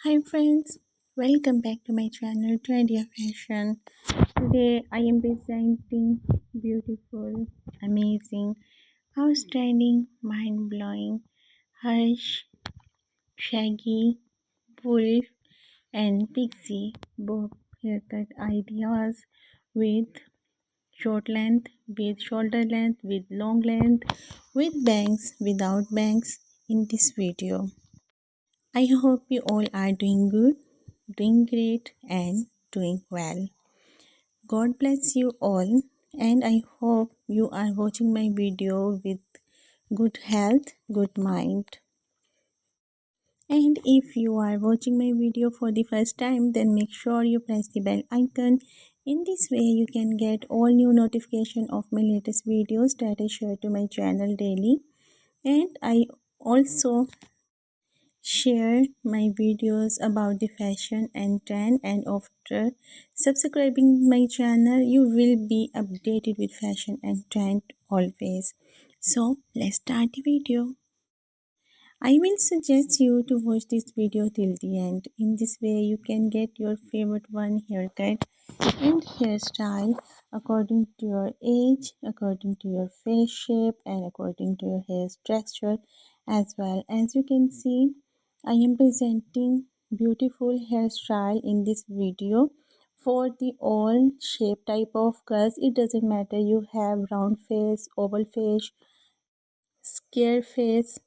Hi friends, welcome back to my channel Trendy Fashion. Today I am presenting beautiful, amazing, outstanding, mind-blowing Hush, Shaggy, Wolf and Pixie bob haircut ideas with short length, with shoulder length, with long length, with bangs, without bangs in this video. I hope you all are doing good, doing great, and doing well. God bless you all, and I hope you are watching my video with good health, good mind. And if you are watching my video for the first time, then make sure you press the bell icon. In this way, you can get all new notification of my latest videos that I share to my channel daily. And I also share my videos about the fashion and trend, and after subscribing my channel you will be updated with fashion and trend always. So let's start the video. I will suggest you to watch this video till the end. In this way you can get your favorite one haircut and hairstyle according to your age, according to your face shape, and according to your hair texture as well. As you can see, I am presenting beautiful hairstyle in this video for the all shape type of girls. It doesn't matter you have round face, oval face, square face.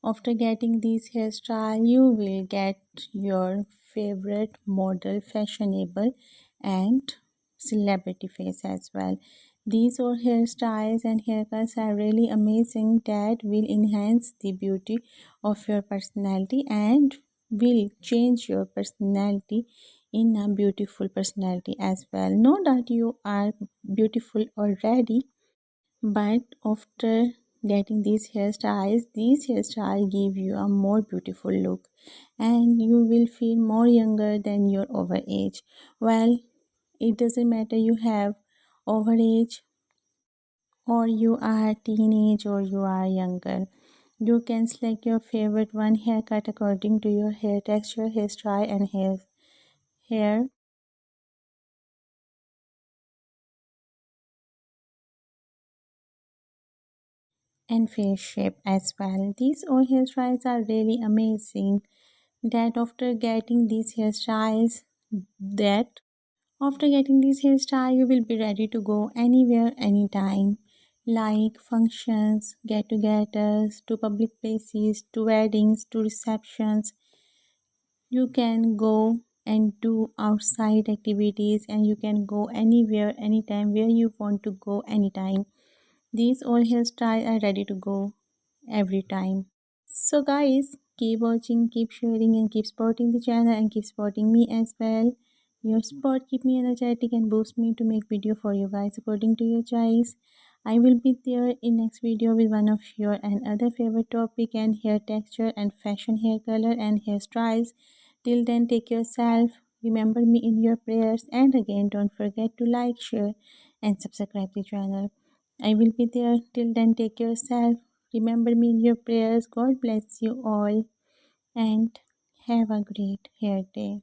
After getting this hairstyle, you will get your favorite model, fashionable, and celebrity face as well. These all hairstyles and haircuts are really amazing that will enhance the beauty of your personality and will change your personality in a beautiful personality as well. Know that you are beautiful already, but after getting these hairstyles give you a more beautiful look and you will feel more younger than your over age. Well, it doesn't matter you have over age or you are teenage or you are younger. You can select your favorite one haircut according to your hair texture, hairstyle, and hair and face shape as well. These all hairstyles are really amazing. That after getting these hairstyle you will be ready to go anywhere anytime, like functions, get-togethers, to public places, to weddings, to receptions. You can go and do outside activities and you can go anywhere anytime where you want to go anytime. These all hairstyles are ready to go every time. So guys, keep watching, keep sharing, and keep supporting the channel and keep supporting me as well. Your support keep me energetic and boost me to make video for you guys according to your choice. I will be there in next video with one of your and other favorite topic and hair texture and fashion, hair color and hairstyles. Till then, take yourself. Remember me in your prayers, and again don't forget to like, share and subscribe the channel. I will be there. Till then, take yourself. Remember me in your prayers. God bless you all and have a great hair day.